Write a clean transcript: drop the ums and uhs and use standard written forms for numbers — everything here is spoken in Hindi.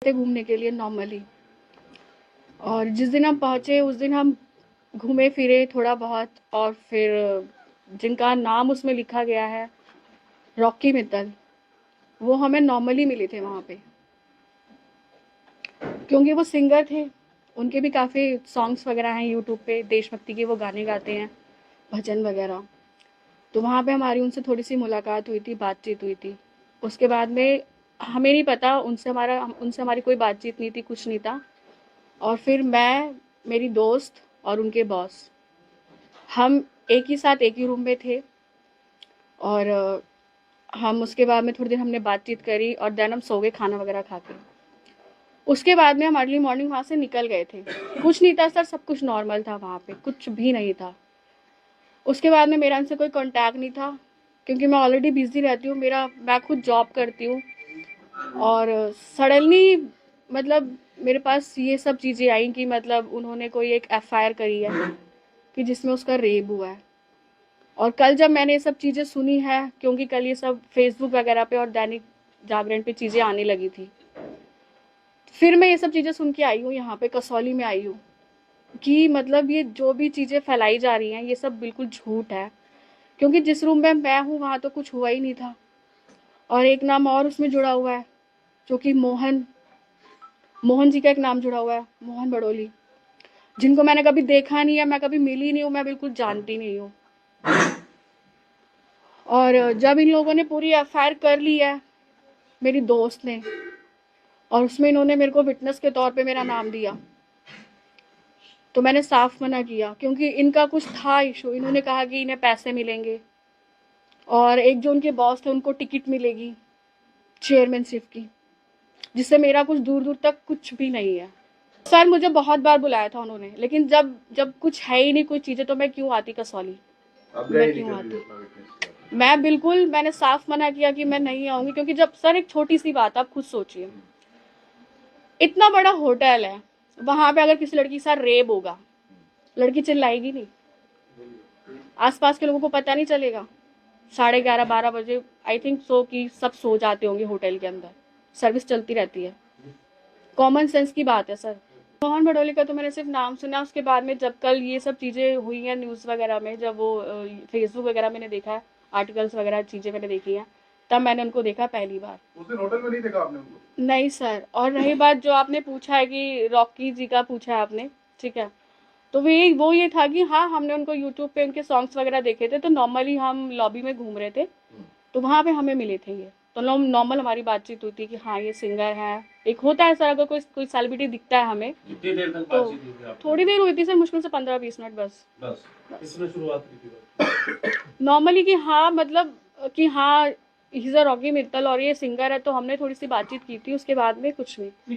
थे घूमने के लिए नॉर्मली, और जिस दिन हम पहुँचे उस दिन हम घूमे फिरे थोड़ा बहुत, और फिर जिनका नाम उसमें लिखा गया है रॉकी मित्तल, वो हमें नॉर्मली मिले थे वहाँ पे, क्योंकि वो सिंगर थे। उनके भी काफ़ी सॉन्ग्स वगैरह हैं यूट्यूब पे, देशभक्ति के वो गाने गाते हैं, भजन वगैरह। तो वहाँ पे हमारी उनसे थोड़ी सी मुलाकात हुई थी, बातचीत हुई थी। उसके बाद में हमें नहीं पता, उनसे हमारी कोई बातचीत नहीं थी, कुछ नहीं था। और फिर मैं, मेरी दोस्त और उनके बॉस, हम एक ही साथ एक ही रूम में थे। और हम उसके बाद में थोड़ी देर हमने बातचीत करी और देन हम सो गए खाना वगैरह खा के। उसके बाद में हम अर्ली मॉर्निंग वहाँ से निकल गए थे। कुछ नहीं था सर, सब कुछ नॉर्मल था, वहाँ पे कुछ भी नहीं था। उसके बाद में मेरा उनसे कोई कांटेक्ट नहीं था, क्योंकि मैं ऑलरेडी बिजी रहती हूँ, मैं खुद जॉब करती हूँ। और सडनली मतलब मेरे पास ये सब चीज़ें आई कि मतलब उन्होंने कोई एक एफआईआर करी है कि जिसमें उसका रेप हुआ है। और कल जब मैंने ये सब चीज़ें सुनी है, क्योंकि कल ये सब फेसबुक वगैरह पे और दैनिक जागरण पे चीज़ें आने लगी थी, फिर मैं ये सब चीज़ें सुन के आई हूँ, यहाँ पे कसौली में आई हूँ कि मतलब ये जो भी चीज़ें फैलाई जा रही हैं ये सब बिल्कुल झूठ है। क्योंकि जिस रूम में मैं हूँ वहाँ तो कुछ हुआ ही नहीं था। और एक नाम और उसमें जुड़ा हुआ है, जो कि मोहन जी का एक नाम जुड़ा हुआ है, मोहन बड़ोली, जिनको मैंने कभी देखा नहीं है, मैं कभी मिली नहीं हूँ, मैं बिल्कुल जानती नहीं हूँ। और जब इन लोगों ने पूरी एफआईआर कर ली है, मेरी दोस्त ने, और उसमें इन्होंने मेरे को विटनेस के तौर पे मेरा नाम दिया, तो मैंने साफ मना किया, क्योंकि इनका कुछ था इशू। इन्होंने कहा कि इन्हें पैसे मिलेंगे, और एक जो उनके बॉस थे उनको टिकट मिलेगी चेयरमैनशिप की, जिससे मेरा कुछ दूर दूर तक कुछ भी नहीं है। सर मुझे बहुत बार बुलाया था उन्होंने, लेकिन जब जब कुछ है ही नहीं कोई चीज़ें, तो मैं क्यों आती कसौली, मैं क्यों आती। मैंने साफ मना किया कि मैं नहीं आऊँगी, क्योंकि जब सर एक छोटी सी बात आप खुद सोचिए, इतना बड़ा होटल है, वहाँ पे अगर किसी लड़की के साथ रेप होगा, लड़की चिल्लाएगी नहीं? आसपास के लोगों को पता नहीं चलेगा? 11:30-12 बजे आई थिंक सो कि सब सो जाते होंगे होटल के अंदर, सर्विस चलती रहती है। कॉमन सेंस की बात है सर। मोहन भडोली का तो मैंने सिर्फ नाम सुना। उसके बाद में जब कल ये सब चीज़ें हुई हैं न्यूज़ वगैरह में, जब वो फेसबुक वगैरह मैंने देखा है, आर्टिकल्स वगैरह चीज़ें मैंने देखी हैं, तब मैंने उनको देखा पहली बार। उस दिन होटल में नहीं देखा आपने उनको? नहीं सर। और रही बात जो आपने पूछा है कि रॉकी जी का पूछा है आपने, ठीक है, तो वो ये था कि हाँ, हमने उनको यूट्यूब पे उनके सॉन्ग्स वगैरह देखे थे, तो नॉर्मली हम लॉबी में घूम रहे थे, तो वहाँ पे हमें मिले थे ये, तो नॉर्मल हमारी बातचीत हुई थी कि हाँ ये सिंगर है। एक होता है सर, अगर कोई सेलिब्रिटी दिखता है हमें, कितनी देर तक तो बातचीत हुई थी आपकी? थोड़ी देर हुई थी सर, मुश्किल से 15-20 मिनट बस। इसमें शुरुआत की थी नॉर्मली कि हाँ, मतलब कि हाँ, he is a Rocky Mittal और ये सिंगर है, तो हमने थोड़ी सी बातचीत की थी, उसके बाद में कुछ नहीं।